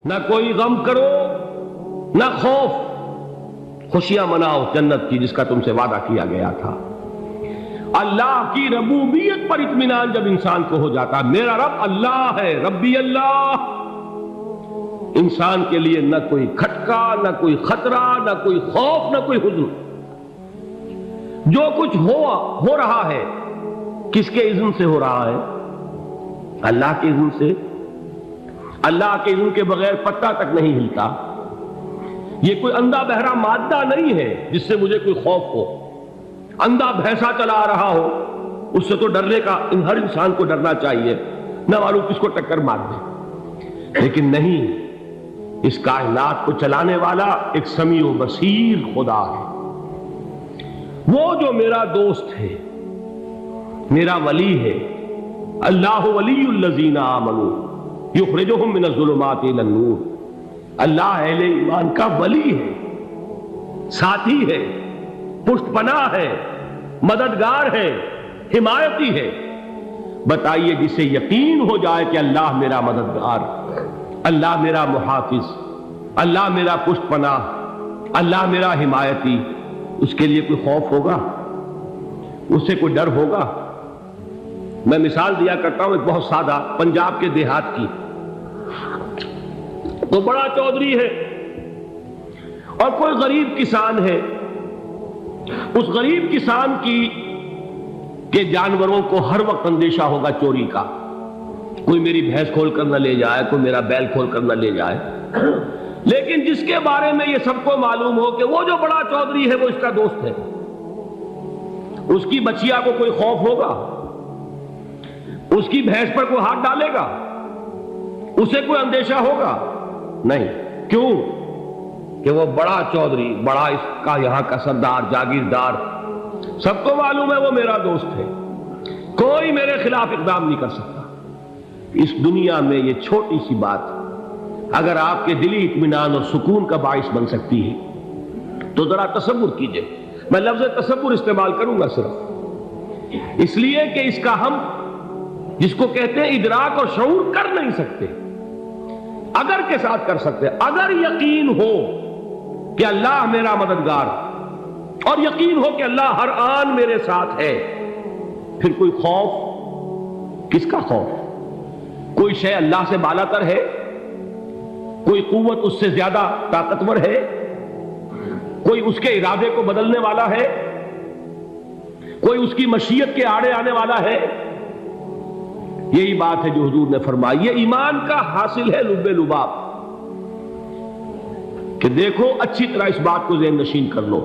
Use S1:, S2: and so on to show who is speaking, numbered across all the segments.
S1: نہ کوئی غم کرو نہ خوف، خوشیاں مناؤ جنت کی جس کا تم سے وعدہ کیا گیا تھا۔ اللہ کی ربوبیت پر اطمینان جب انسان کو ہو جاتا، میرا رب اللہ ہے، ربی اللہ، انسان کے لیے نہ کوئی کھٹکا، نہ کوئی خطرہ، نہ کوئی خوف، نہ کوئی حزن۔ جو کچھ ہو رہا ہے کس کے اذن سے ہو رہا ہے؟ اللہ کے اذن سے۔ اللہ کے اذن کے بغیر پتہ تک نہیں ہلتا۔ یہ کوئی اندھا بہرا مادہ نہیں ہے جس سے مجھے کوئی خوف ہو۔ اندھا بھینسا چلا آ رہا ہو اس سے تو ڈرنے کا ہر انسان کو ڈرنا چاہیے، نہ معلوم کس کو ٹکر مار دے۔ لیکن نہیں، اس کائنات کو چلانے والا ایک سمیع و بصیر خدا ہے، وہ جو میرا دوست ہے، میرا ولی ہے۔ اللہ ولی الذین آمنوا یخرجہم من الظلمات الی النور۔ اللہ اہل ایمان کا ولی ہے، ساتھی ہے، پشت پناہ ہے، مددگار ہے، حمایتی ہے۔ بتائیے جسے یقین ہو جائے کہ اللہ میرا مددگار، اللہ میرا محافظ، اللہ میرا پشت پناہ، اللہ میرا حمایتی، اس کے لیے کوئی خوف ہوگا؟ اس سے کوئی ڈر ہوگا؟ میں مثال دیا کرتا ہوں ایک بہت سادہ، پنجاب کے دیہات کی۔ تو بڑا چودھری ہے اور کوئی غریب کسان ہے۔ اس غریب کسان کے جانوروں کو ہر وقت اندیشہ ہوگا چوری کا، کوئی میری بھینس کھول کر نہ لے جائے، کوئی میرا بیل کھول کر نہ لے جائے۔ لیکن جس کے بارے میں یہ سب کو معلوم ہو کہ وہ جو بڑا چودھری ہے وہ اس کا دوست ہے، اس کی بچیا کو کوئی خوف ہوگا؟ اس کی بھینس پر کوئی ہاتھ ڈالے گا؟ اسے کوئی اندیشہ ہوگا؟ نہیں۔ کیوں؟ کہ وہ بڑا چودھری، بڑا اس کا یہاں کا سردار، جاگیردار، سب کو معلوم ہے وہ میرا دوست ہے، کوئی میرے خلاف اقدام نہیں کر سکتا۔ اس دنیا میں یہ چھوٹی سی بات اگر آپ کے دلی اطمینان اور سکون کا باعث بن سکتی ہے تو ذرا تصور کیجئے۔ میں لفظ تصور استعمال کروں گا صرف اس لیے کہ اس کا ہم جس کو کہتے ہیں ادراک اور شعور کر نہیں سکتے، اگر کے ساتھ کر سکتے۔ اگر یقین ہو کہ اللہ میرا مددگار اور یقین ہو کہ اللہ ہر آن میرے ساتھ ہے، پھر کوئی خوف؟ کس کا خوف؟ کوئی شے اللہ سے بالا تر ہے؟ کوئی قوت اس سے زیادہ طاقتور ہے؟ کوئی اس کے ارادے کو بدلنے والا ہے؟ کوئی اس کی مشیت کے آڑے آنے والا ہے؟ یہی بات ہے جو حضور نے فرمائی، یہ ایمان کا حاصل ہے لب لباب، کہ دیکھو اچھی طرح اس بات کو ذہن نشین کر لو،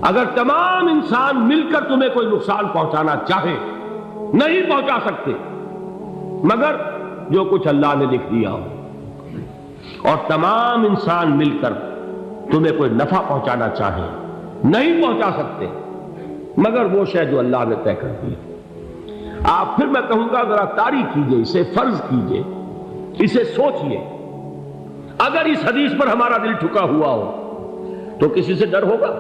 S1: اگر تمام انسان مل کر تمہیں کوئی نقصان پہنچانا چاہے نہیں پہنچا سکتے، مگر جو کچھ اللہ نے لکھ دیا ہو، اور تمام انسان مل کر تمہیں کوئی نفع پہنچانا چاہے نہیں پہنچا سکتے، مگر وہ شے جو اللہ نے طے کر دی۔ آپ پھر میں کہوں گا ذرا طاری کیجئے، اسے فرض کیجئے، اسے سوچئے۔ اگر اس حدیث پر ہمارا دل ٹھکا ہوا ہو تو کسی سے ڈر ہوگا؟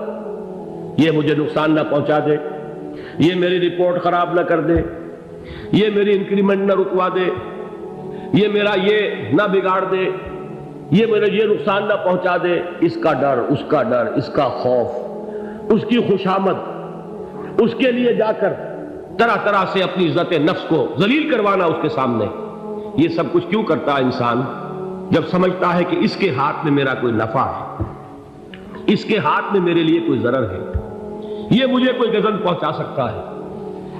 S1: یہ مجھے نقصان نہ پہنچا دے، یہ میری رپورٹ خراب نہ کر دے، یہ میری انکریمنٹ نہ رکوا دے، یہ میرا یہ نہ بگاڑ دے، یہ میرے یہ نقصان نہ پہنچا دے۔ اس کا ڈر، اس کا ڈر، اس کا خوف، اس کی خوشامد، اس کے لیے جا کر طرح طرح سے اپنی عزت نفس کو ذلیل کروانا اس کے سامنے، یہ سب کچھ کیوں کرتا ہے انسان؟ جب سمجھتا ہے کہ اس کے ہاتھ میں میرا کوئی نفع ہے، اس کے ہاتھ میں میرے لیے کوئی ضرر ہے، یہ مجھے کوئی غضب پہنچا سکتا ہے،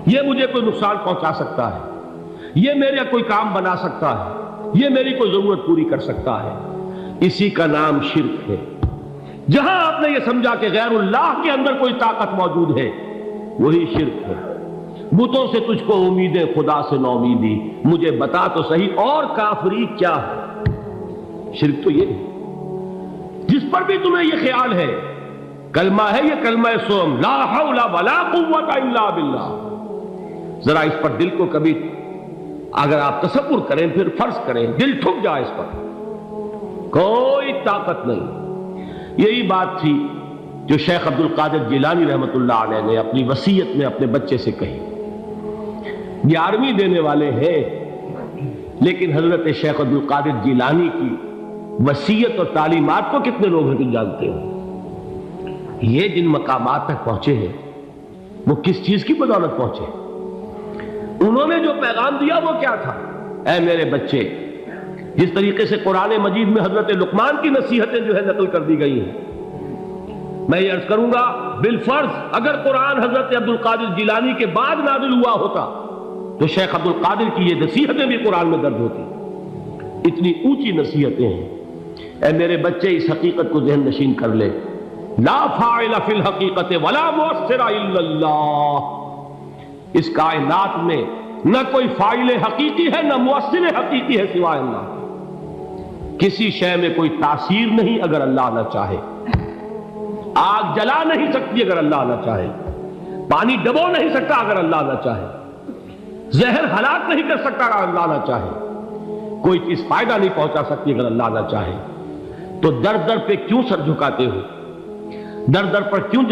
S1: یہ مجھے کوئی نقصان پہنچا سکتا ہے، یہ میرا کوئی کام بنا سکتا ہے، یہ میری کوئی ضرورت پوری کر سکتا ہے، اسی کا نام شرک ہے۔ جہاں آپ نے یہ سمجھا کہ غیر اللہ کے اندر کوئی طاقت موجود ہے، وہی شرک ہے۔ بتوں سے تجھ کو امیدیں، خدا سے نو امیدی، مجھے بتا تو صحیح اور کافری کیا ہے؟ شرک تو یہ ہے۔ جس پر بھی تمہیں یہ خیال ہے، کلمہ ہے یہ کلمہ سوم، لا حول ولا قوت الا باللہ، ذرا اس پر دل کو کبھی اگر آپ تصور کریں، پھر فرض کریں، دل ٹھک جائے اس پر، کوئی طاقت نہیں۔ یہی بات تھی جو شیخ عبد القادر جیلانی رحمۃ اللہ علیہ نے اپنی وصیت میں اپنے بچے سے کہی۔ 11ویں دینے والے ہیں، لیکن حضرت شیخ عبد القادر جیلانی کی وصیت اور تعلیمات کو کتنے لوگ ہیں تم جانتے ہو؟ یہ جن مقامات تک پہنچے ہیں وہ کس چیز کی بدولت پہنچے؟ انہوں نے جو پیغام دیا وہ کیا تھا؟ اے میرے بچے، جس طریقے سے قرآن مجید میں حضرت لقمان کی نصیحتیں جو ہے نقل کر دی گئی ہیں، میں یہ عرض کروں گا بالفرض اگر قرآن حضرت عبد القادر جیلانی کے بعد نازل ہوا ہوتا تو شیخ عبد القادر کی یہ نصیحتیں بھی قرآن میں درج ہوتی۔ اتنی اونچی نصیحتیں ہیں۔ اے میرے بچے، اس حقیقت کو ذہن نشین کر لے، لا فاعل فی الحقیقت ولا مؤثر الا اللہ۔ اس کائنات میں نہ کوئی فاعل حقیقی ہے نہ مؤثر حقیقی ہے سوائے اللہ۔ کسی شے میں کوئی تاثیر نہیں اگر اللہ نہ چاہے۔ آگ جلا نہیں سکتی اگر اللہ نہ چاہے، پانی ڈبو نہیں سکتا اگر اللہ نہ چاہے، زہر ہلاک نہیں کر سکتا اگر اللہ نہ چاہے، کوئی چیز فائدہ نہیں پہنچا سکتی اگر اللہ نہ چاہے۔ تو در در پہ کیوں سر جھکاتے ہو؟ در در پر کیوں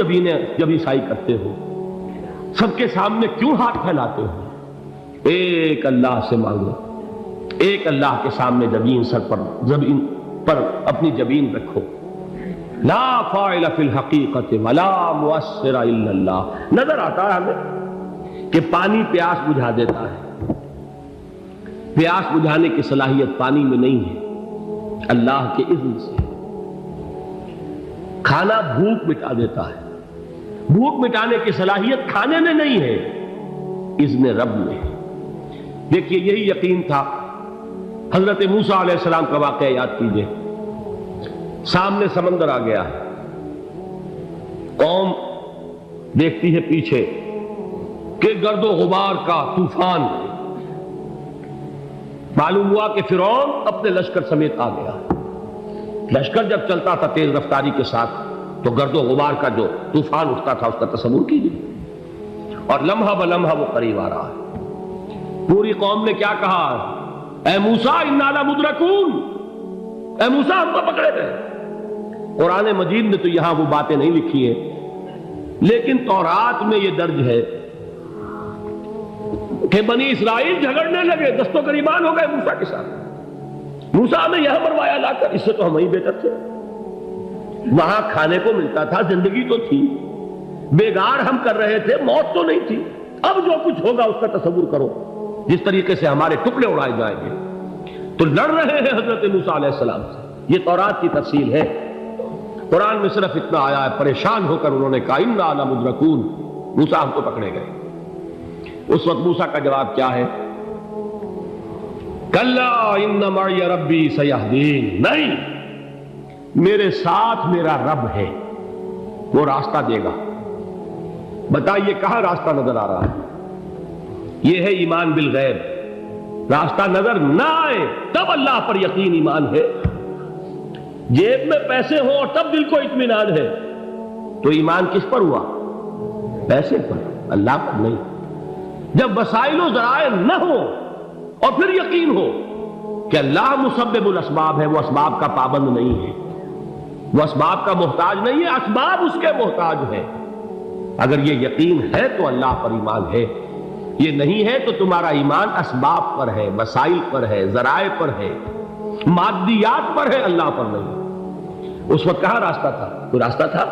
S1: جبیں سائی کرتے ہو؟ سب کے سامنے کیوں ہاتھ پھیلاتے ہو؟ ایک اللہ سے مانگو، ایک اللہ کے سامنے زمین پر اپنی جبین رکھو۔ لا فاعل فی الحقیقت ولا مؤثر الا اللہ۔ نظر آتا ہے ہمیں کہ پانی پیاس بجھا دیتا ہے، پیاس بجھانے کی صلاحیت پانی میں نہیں ہے، اللہ کے اذن سے۔ کھانا بھوک مٹا دیتا ہے، بھوک مٹانے کی صلاحیت کھانے میں نہیں ہے، اذن رب میں ہے۔ دیکھیے یہی یقین تھا حضرت موسیٰ علیہ السلام کا واقعہ یاد کیجئے۔ سامنے سمندر آ گیا ہے، قوم دیکھتی ہے پیچھے کہ گرد و غبار کا طوفان، معلوم ہوا کہ فرعون اپنے لشکر سمیت آ گیا۔ لشکر جب چلتا تھا تیز رفتاری کے ساتھ تو گرد و غبار کا جو طوفان اٹھتا تھا اس کا تصور کیجیے، اور لمحہ بلمحہ وہ قریب آ رہا ہے۔ پوری قوم نے کیا کہا؟ اے موسیٰ انا لمدرکون، اے موسیٰ ہم کو پکڑے گئے۔ قرآن مجید نے تو یہاں وہ باتیں نہیں لکھی ہیں، لیکن تورات میں یہ درج ہے کہ بنی اسرائیل جھگڑنے لگے، دست و گریبان ہو گئے موسیٰ کے ساتھ۔ موسیٰ نے یہاں مروایا لا کر، اس سے تو ہم ہی بہتر تھے، وہاں کھانے کو ملتا تھا، زندگی تو تھی، بیگار ہم کر رہے تھے، موت تو نہیں تھی۔ اب جو کچھ ہوگا اس کا تصور کرو، جس طریقے سے ہمارے ٹکڑے اڑائے جائیں گے۔ تو لڑ رہے ہیں حضرت موسیٰ علیہ السلام سے، یہ تورات کی تفصیل ہے۔ قرآن میں صرف اتنا آیا ہے، پریشان ہو کر انہوں نے کہا انا لمدرکون، موسیٰ ہم کو پکڑے گئے۔ اس وقت موسیٰ کا جواب کیا ہے؟ کلا ان معی ربی سیہدین، نہیں، میرے ساتھ میرا رب ہے، وہ راستہ دے گا۔ بتائیے کہاں راستہ نظر آ رہا ہے؟ یہ ہے ایمان بالغیب۔ راستہ نظر نہ آئے تب اللہ پر یقین ایمان ہے۔ جیب میں پیسے ہوں اور تب دل کو اطمینان ہے تو ایمان کس پر ہوا؟ پیسے پر، اللہ پر نہیں۔ جب وسائل و ذرائع نہ ہو اور پھر یقین ہو کہ اللہ مسبب الاسباب ہے، وہ اسباب کا پابند نہیں ہے، وہ اسباب کا محتاج نہیں ہے، اسباب اس کے محتاج ہے۔ اگر یہ یقین ہے تو اللہ پر ایمان ہے، یہ نہیں ہے تو تمہارا ایمان اسباب پر ہے، وسائل پر ہے، ذرائع پر ہے، مادیات پر ہے، اللہ پر نہیں۔ اس وقت کہاں راستہ تھا؟ کوئی راستہ تھا؟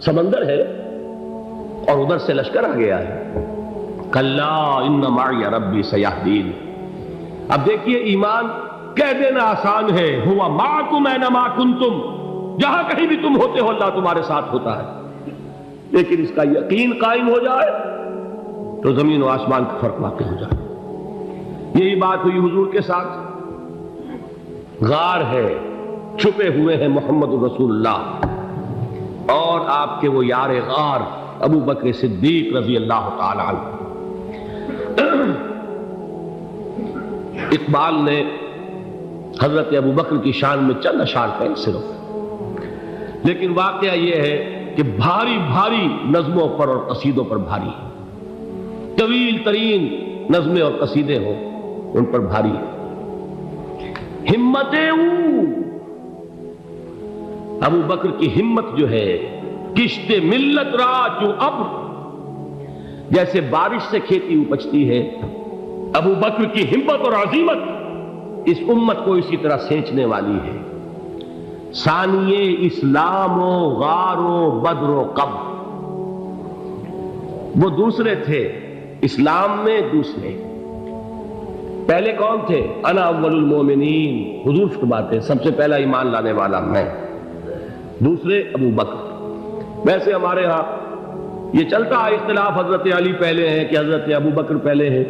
S1: سمندر ہے اور ادھر سے لشکر آ گیا ہے۔ کلا ان معی ربی سیہدین۔ اب دیکھیے ایمان کہہ دینا آسان ہے، ہوا معکم اینما کنتم، جہاں کہیں بھی تم ہوتے ہو اللہ تمہارے ساتھ ہوتا ہے، لیکن اس کا یقین قائم ہو جائے تو زمین و آسمان کا فرق واقع ہو جائے۔ یہی بات ہوئی حضور کے ساتھ۔ غار ہے، چھپے ہوئے ہیں محمد رسول اللہ اور آپ کے وہ یار غار ابو بکر صدیق رضی اللہ تعالی عنہ۔ اقبال نے حضرت ابو بکر کی شان میں چند اشعار کہیں صرف، لیکن واقعہ یہ ہے کہ بھاری بھاری نظموں پر اور قصیدوں پر بھاری ہے، طویل ترین نظمیں اور قصیدے ہوں ان پر بھاری ہے۔ ہمتیں ابو بکر کی ہمت جو ہے، کشت ملت را جو ابر، جیسے بارش سے کھیتی اپجتی ہے، ابو بکر کی ہمت اور عزیمت اس امت کو اسی طرح سینچنے والی ہے۔ ثانیے اسلام و غار و بدر و قبر، وہ دوسرے تھے اسلام میں، دوسرے پہلے کون تھے؟ انا اول المومنین، حضور فرماتے ہیں سب سے پہلا ایمان لانے والا میں، دوسرے ابو بکر۔ ویسے ہمارے ہاں یہ چلتا ہے اختلاف، حضرت علی پہلے ہیں کہ حضرت ابو بکر پہلے ہیں،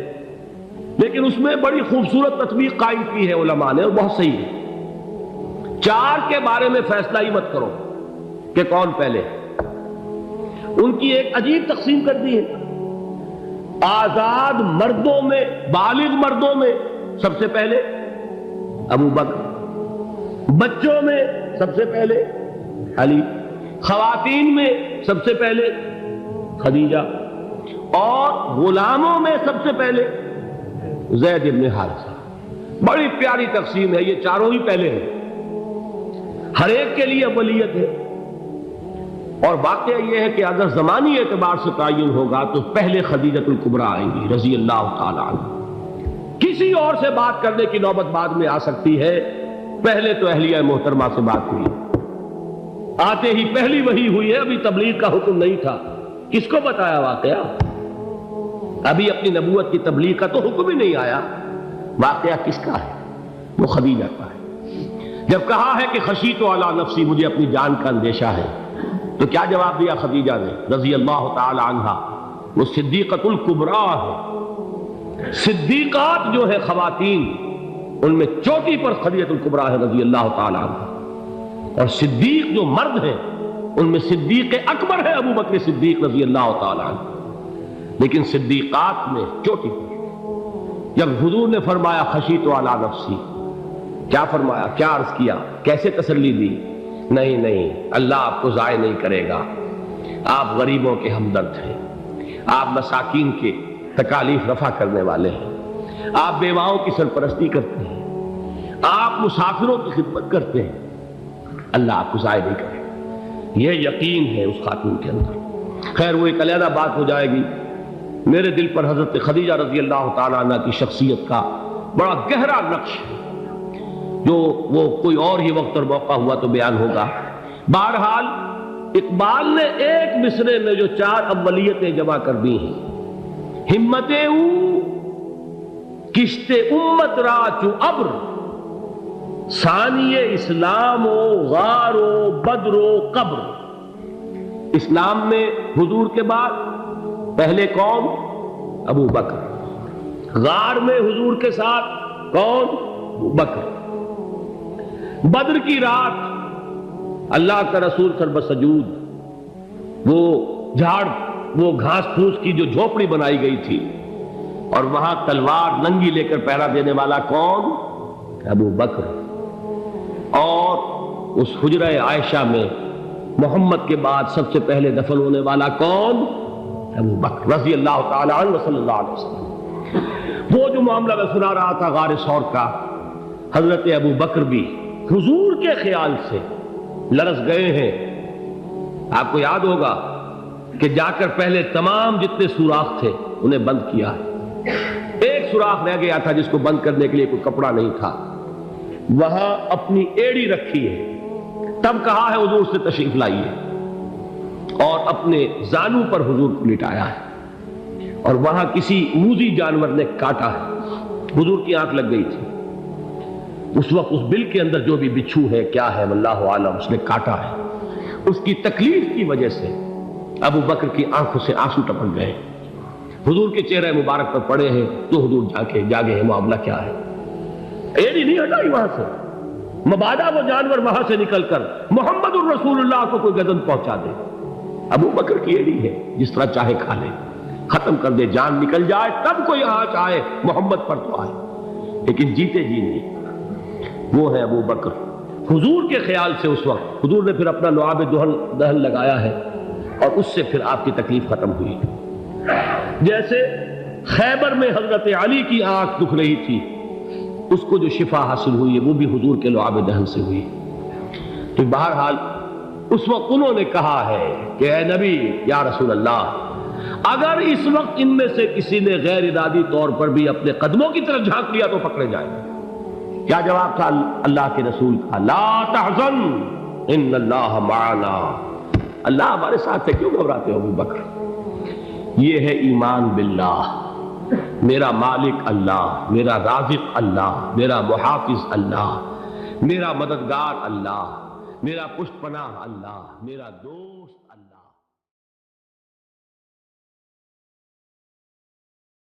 S1: لیکن اس میں بڑی خوبصورت تطبیق قائم کی ہے علماء نے، اور بہت صحیح ہے۔ چار کے بارے میں فیصلہ ہی مت کرو کہ کون پہلے، ان کی ایک عجیب تقسیم کر دی ہے۔ آزاد مردوں میں، بالغ مردوں میں سب سے پہلے ابو بکر، بچوں میں سب سے پہلے علی، خواتین میں سب سے پہلے خدیجہ، اور غلاموں میں سب سے پہلے زید بن حارثہ۔ بڑی پیاری تقسیم ہے، یہ چاروں ہی پہلے ہیں، ہر ایک کے لیے اولیت ہے۔ اور واقعہ یہ ہے کہ اگر زمانی اعتبار سے تعین ہوگا تو پہلے خدیجۃ الکبریٰ آئیں گی رضی اللہ تعالی عنہ، کسی اور سے بات کرنے کی نوبت بعد میں آ سکتی ہے، پہلے تو اہلیہ محترمہ سے بات ہوئی، آتے ہی پہلی وحی ہوئی ہے، ابھی تبلیغ کا حکم نہیں تھا۔ کس کو بتایا واقعہ؟ ابھی اپنی نبوت کی تبلیغ کا تو حکم ہی نہیں آیا، واقعہ کس کا ہے؟ وہ خدیجہ کا ہے۔ جب کہا ہے کہ خشیت علی نفسی، مجھے اپنی جان کا اندیشہ ہے، تو کیا جواب دیا خدیجہ نے رضی اللہ تعالی عنہا؟ وہ صدیقۃ الکبریٰ ہے، صدیقات جو ہے خواتین ان میں چوٹی پر خدیجۃ الکبریٰ ہے رضی اللہ تعالی عنہا، اور صدیق جو مرد ہیں ان میں صدیق اکبر ہے ابو بکر صدیق رضی اللہ تعالی عنہ، لیکن صدیقات میں چوٹی پر۔ جب حضور نے فرمایا خشیت علی نفسی، کیا فرمایا، کیا عرض کیا، کیسے تسلی دی؟ نہیں نہیں، اللہ آپ کو ضائع نہیں کرے گا، آپ غریبوں کے ہمدرد ہیں، آپ مساکین کے تکالیف رفع کرنے والے ہیں، آپ بیواؤں کی سرپرستی کرتے ہیں، آپ مسافروں کی خدمت کرتے ہیں، اللہ آپ کو ضائع نہیں کرے گا۔ یہ یقین ہے اس خاتون کے اندر۔ خیر وہ ایک علیحدہ بات ہو جائے گی۔ میرے دل پر حضرت خدیجہ رضی اللہ تعالیٰ عنہ کی شخصیت کا بڑا گہرا نقش ہے، جو وہ کوئی اور ہی وقت اور موقع ہوا تو بیان ہوگا۔ بہرحال اقبال نے ایک مصرے میں جو چار اولیتیں جمع کر دی ہیں، ہمتیں او کشت امت را چو ابر، ثانی اسلام و غار و بدر و قبر۔ اسلام میں حضور کے بعد پہلے کون؟ ابو بکر۔ غار میں حضور کے ساتھ کون؟ ابو بکر۔ بدر کی رات اللہ کا رسول سربسجود وہ جھاڑ، وہ گھاس پھوس کی جو جھوپڑی بنائی گئی تھی، اور وہاں تلوار ننگی لے کر پہرا دینے والا کون؟ ابو بکر۔ اور اس حجرہ عائشہ میں محمد کے بعد سب سے پہلے دفن ہونے والا کون؟ ابو بکر رضی اللہ تعالی عنہ وصلی اللہ علیہ وسلم۔ وہ جو معاملہ میں سنا رہا تھا غار ثور کا، حضرت ابو بکر بھی حضور کے خیال سے لرز گئے ہیں۔ آپ کو یاد ہوگا کہ جا کر پہلے تمام جتنے سوراخ تھے انہیں بند کیا ہے، ایک سوراخ رہ گیا تھا جس کو بند کرنے کے لیے کوئی کپڑا نہیں تھا، وہاں اپنی ایڑی رکھی ہے، تب کہا ہے حضور سے تشریف لائیے، اور اپنے زانو پر حضور کو لٹایا ہے، اور وہاں کسی موذی جانور نے کاٹا ہے، حضور کی آنکھ لگ گئی تھی، اس وقت اس بل کے اندر جو بھی بچھو ہے کیا ہے واللہ عالم، اس نے کاٹا ہے، اس کی تکلیف کی وجہ سے ابو بکر کی آنکھوں سے آنسو ٹپک گئے، حضور کے چہرے مبارک پر پڑے ہیں، تو حضور جاگے ہیں، معاملہ کیا ہے؟ ایڑی نہیں ہٹائی وہاں سے، مبادا وہ جانور وہاں سے نکل کر محمد الرسول اللہ کو کوئی گزن پہنچا دے، ابو بکر کی ایڑی ہے، جس طرح چاہے کھا لے، ختم کر دے، جان نکل جائے تب کوئی آنچ آئے، محمد پر تو آئے، لیکن جیتے جی نہیں۔ وہ ہے ابو بکر۔ حضور کے خیال سے اس وقت حضور نے پھر اپنا لعاب دہن لگایا ہے، اور اس سے پھر آپ کی تکلیف ختم ہوئی۔ جیسے خیبر میں حضرت علی کی آنکھ دکھ رہی تھی، اس کو جو شفا حاصل ہوئی ہے وہ بھی حضور کے لعاب دہن سے ہوئی۔ تو بہرحال اس وقت انہوں نے کہا ہے کہ اے نبی یا رسول اللہ، اگر اس وقت ان میں سے کسی نے غیر ارادی طور پر بھی اپنے قدموں کی طرف جھانک لیا تو پکڑے جائیں گے، کیا جواب تھا اللہ کے رسول کا؟ لا تحزن ان اللہ معنا، اللہ ہمارے ساتھ ہے، کیوں گھبراتے ہو ابو بکر؟ یہ ہے ایمان باللہ، میرا مالک اللہ، میرا رازق اللہ، میرا محافظ اللہ، میرا مددگار اللہ، میرا پشت پناہ اللہ، میرا دوست اللہ۔